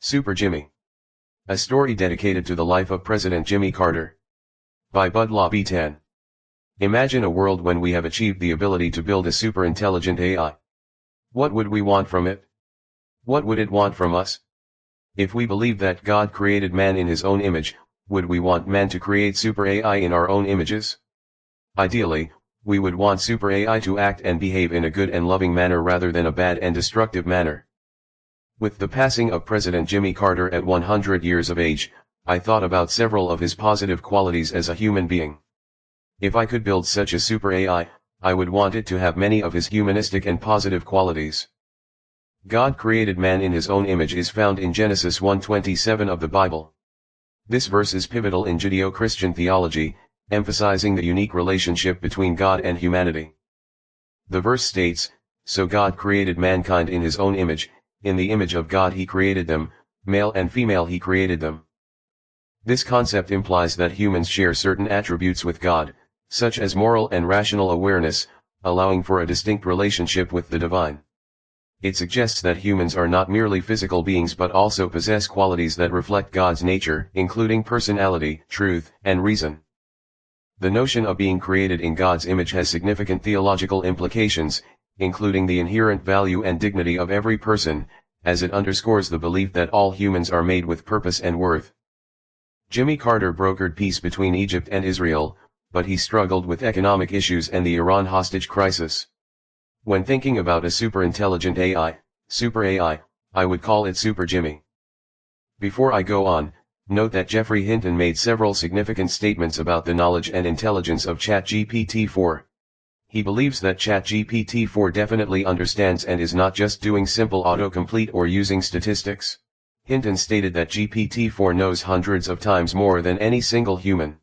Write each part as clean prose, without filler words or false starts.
Super Jimmy. A story dedicated to the life of President Jimmy Carter. By Bud Labitan. Imagine a world when we have achieved the ability to build a super-intelligent AI. What would we want from it? What would it want from us? If we believe that God created man in his own image, would we want man to create super AI in our own images? Ideally, we would want super AI to act and behave in a good and loving manner rather than a bad and destructive manner. With the passing of President Jimmy Carter at 100 years of age, I thought about several of his positive qualities as a human being. If I could build such a super AI, I would want it to have many of his humanistic and positive qualities. God created man in his own image is found in Genesis 1:27 of the Bible. This verse is pivotal in Judeo-Christian theology, emphasizing the unique relationship between God and humanity. The verse states, "So God created mankind in his own image, in the image of God he created them, male and female he created them." This concept implies that humans share certain attributes with God, such as moral and rational awareness, allowing for a distinct relationship with the divine. It suggests that humans are not merely physical beings but also possess qualities that reflect God's nature, including personality, truth, and reason. The notion of being created in God's image has significant theological implications, including the inherent value and dignity of every person, as it underscores the belief that all humans are made with purpose and worth. Jimmy Carter brokered peace between Egypt and Israel, but he struggled with economic issues and the Iran hostage crisis. When thinking about a super-intelligent AI, Super AI, I would call it Super Jimmy. Before I go on, note that Geoffrey Hinton made several significant statements about the knowledge and intelligence of ChatGPT-4. He believes that ChatGPT-4 definitely understands and is not just doing simple autocomplete or using statistics. Hinton stated that GPT-4 knows hundreds of times more than any single human.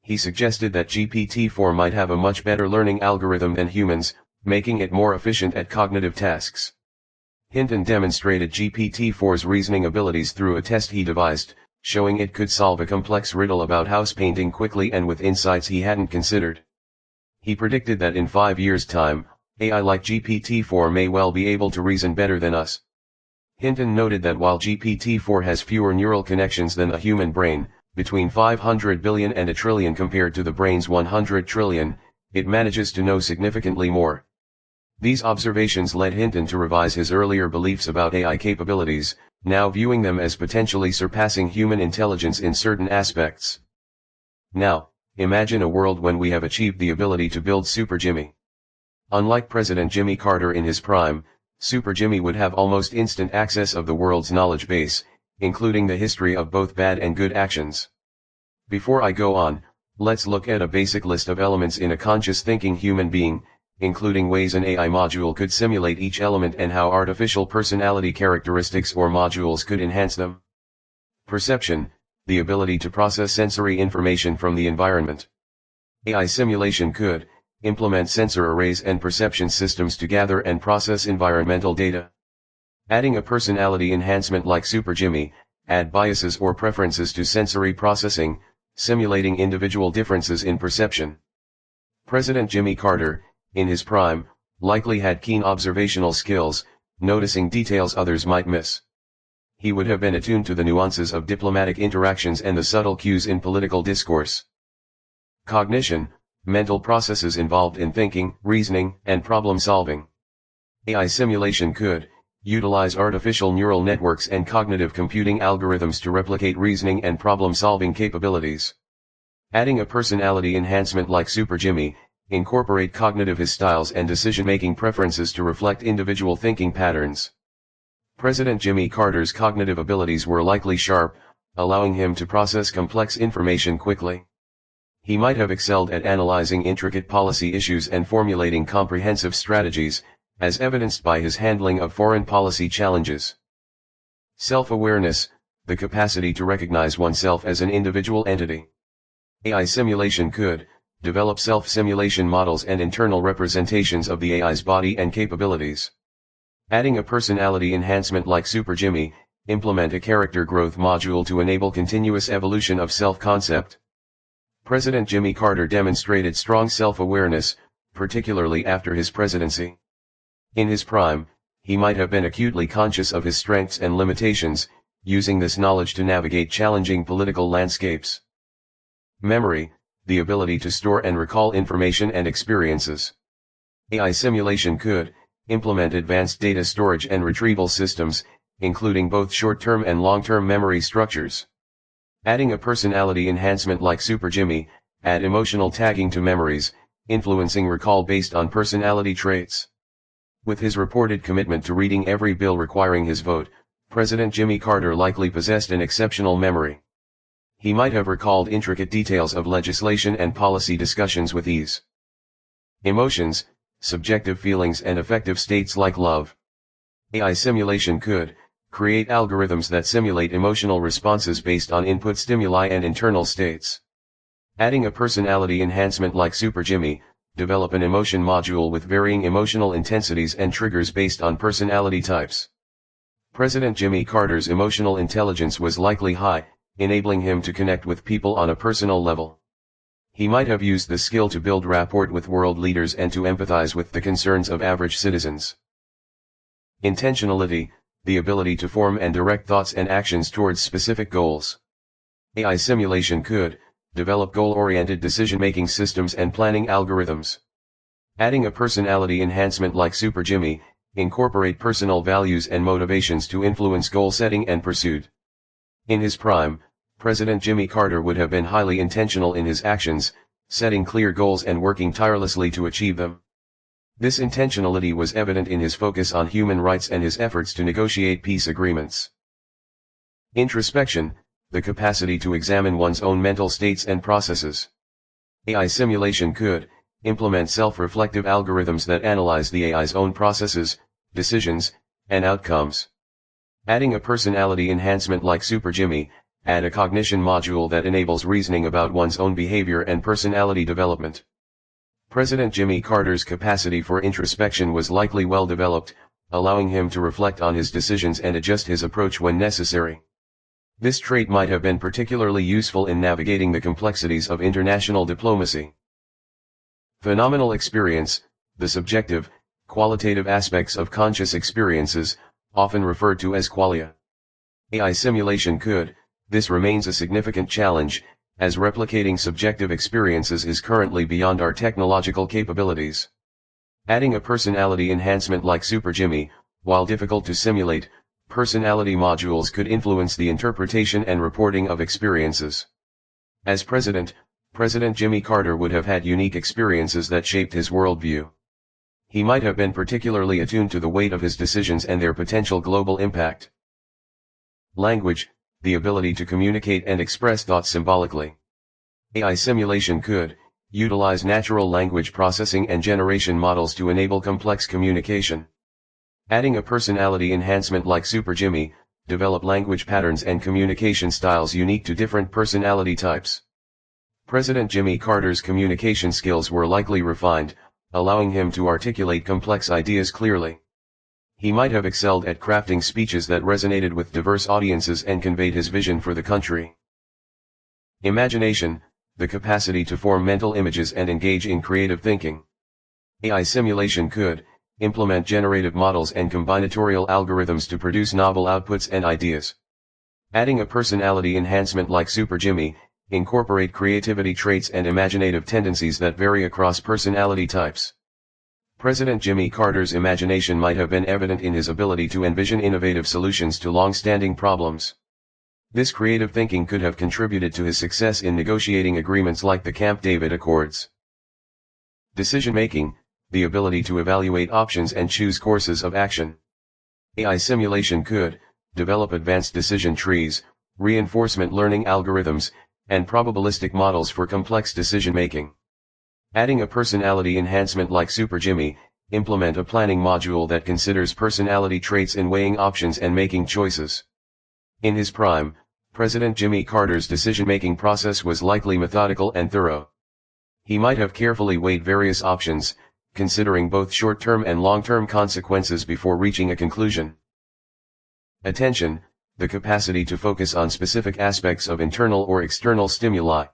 He suggested that GPT-4 might have a much better learning algorithm than humans, making it more efficient at cognitive tasks. Hinton demonstrated GPT-4's reasoning abilities through a test he devised, showing it could solve a complex riddle about house painting quickly and with insights he hadn't considered. He predicted that in 5 years' time, AI like GPT-4 may well be able to reason better than us. Hinton noted that while GPT-4 has fewer neural connections than the human brain, between 500 billion and a trillion compared to the brain's 100 trillion, it manages to know significantly more. These observations led Hinton to revise his earlier beliefs about AI capabilities, now viewing them as potentially surpassing human intelligence in certain aspects. Now, imagine a world when we have achieved the ability to build Super Jimmy. Unlike President Jimmy Carter in his prime, Super Jimmy would have almost instant access of the world's knowledge base, including the history of both bad and good actions. Before I go on, let's look at a basic list of elements in a conscious thinking human being, including ways an AI module could simulate each element and how artificial personality characteristics or modules could enhance them. Perception, the ability to process sensory information from the environment. AI simulation could implement sensor arrays and perception systems to gather and process environmental data. Adding a personality enhancement like Super Jimmy, add biases or preferences to sensory processing, simulating individual differences in perception. President Jimmy Carter, in his prime, likely had keen observational skills, noticing details others might miss. He would have been attuned to the nuances of diplomatic interactions and the subtle cues in political discourse. Cognition, mental processes involved in thinking, reasoning, and problem solving. AI simulation could utilize artificial neural networks and cognitive computing algorithms to replicate reasoning and problem-solving capabilities. Adding a personality enhancement like Super Jimmy, incorporate cognitive styles and decision-making preferences to reflect individual thinking patterns. President Jimmy Carter's cognitive abilities were likely sharp, allowing him to process complex information quickly. He might have excelled at analyzing intricate policy issues and formulating comprehensive strategies, as evidenced by his handling of foreign policy challenges. Self-awareness, the capacity to recognize oneself as an individual entity. AI simulation could develop self-simulation models and internal representations of the AI's body and capabilities. Adding a personality enhancement like Super Jimmy, implement a character growth module to enable continuous evolution of self-concept. President Jimmy Carter demonstrated strong self-awareness, particularly after his presidency. In his prime, he might have been acutely conscious of his strengths and limitations, using this knowledge to navigate challenging political landscapes. Memory, the ability to store and recall information and experiences. AI simulation could implement advanced data storage and retrieval systems, including both short-term and long-term memory structures. Adding a personality enhancement like SuperJimmy, add emotional tagging to memories, influencing recall based on personality traits. With his reported commitment to reading every bill requiring his vote, President Jimmy Carter likely possessed an exceptional memory. He might have recalled intricate details of legislation and policy discussions with ease. Emotions, subjective feelings and affective states like love. AI simulation could create algorithms that simulate emotional responses based on input stimuli and internal states. Adding a personality enhancement like SuperJimmy, develop an emotion module with varying emotional intensities and triggers based on personality types. President Jimmy Carter's emotional intelligence was likely high, enabling him to connect with people on a personal level. He might have used this skill to build rapport with world leaders and to empathize with the concerns of average citizens. Intentionality, the ability to form and direct thoughts and actions towards specific goals. AI simulation could develop goal-oriented decision-making systems and planning algorithms. Adding a personality enhancement like SuperJimmy, incorporate personal values and motivations to influence goal setting and pursuit. In his prime, President Jimmy Carter would have been highly intentional in his actions, setting clear goals and working tirelessly to achieve them. This intentionality was evident in his focus on human rights and his efforts to negotiate peace agreements. Introspection, the capacity to examine one's own mental states and processes. AI simulation could implement self-reflective algorithms that analyze the AI's own processes, decisions, and outcomes. Adding a personality enhancement like SuperJimmy, add a cognition module that enables reasoning about one's own behavior and personality development. President Jimmy Carter's capacity for introspection was likely well developed, allowing him to reflect on his decisions and adjust his approach when necessary. This trait might have been particularly useful in navigating the complexities of international diplomacy. Phenomenal experience, the subjective, qualitative aspects of conscious experiences, often referred to as qualia. AI simulation could, this remains a significant challenge, as replicating subjective experiences is currently beyond our technological capabilities. Adding a personality enhancement like SuperJimmy, while difficult to simulate, personality modules could influence the interpretation and reporting of experiences. As President Jimmy Carter would have had unique experiences that shaped his worldview. He might have been particularly attuned to the weight of his decisions and their potential global impact. Language, the ability to communicate and express thoughts symbolically. AI simulation could utilize natural language processing and generation models to enable complex communication. Adding a personality enhancement like SuperJimmy, develop language patterns and communication styles unique to different personality types. President Jimmy Carter's communication skills were likely refined, allowing him to articulate complex ideas clearly. He might have excelled at crafting speeches that resonated with diverse audiences and conveyed his vision for the country. Imagination, the capacity to form mental images and engage in creative thinking. AI simulation could implement generative models and combinatorial algorithms to produce novel outputs and ideas. Adding a personality enhancement like SuperJimmy, incorporate creativity traits and imaginative tendencies that vary across personality types. President Jimmy Carter's imagination might have been evident in his ability to envision innovative solutions to long-standing problems. This creative thinking could have contributed to his success in negotiating agreements like the Camp David Accords. Decision-making, the ability to evaluate options and choose courses of action. AI simulation could develop advanced decision trees, reinforcement learning algorithms, and probabilistic models for complex decision-making. Adding a personality enhancement like SuperJimmy, implement a planning module that considers personality traits in weighing options and making choices. In his prime, President Jimmy Carter's decision-making process was likely methodical and thorough. He might have carefully weighed various options, considering both short-term and long-term consequences before reaching a conclusion. Attention, the capacity to focus on specific aspects of internal or external stimuli.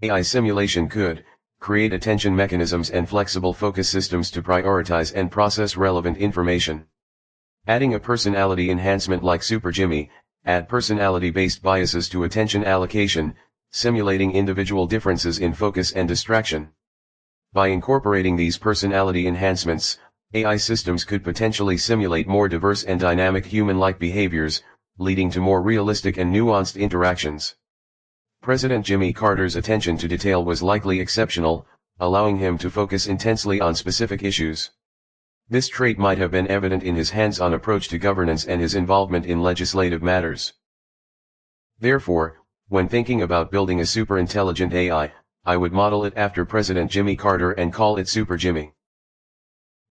AI simulation could create attention mechanisms and flexible focus systems to prioritize and process relevant information. Adding a personality enhancement like SuperJimmy, add personality-based biases to attention allocation, simulating individual differences in focus and distraction. By incorporating these personality enhancements, AI systems could potentially simulate more diverse and dynamic human-like behaviors, leading to more realistic and nuanced interactions. President Jimmy Carter's attention to detail was likely exceptional, allowing him to focus intensely on specific issues. This trait might have been evident in his hands-on approach to governance and his involvement in legislative matters. Therefore, when thinking about building a superintelligent AI, I would model it after President Jimmy Carter and call it SuperJimmy.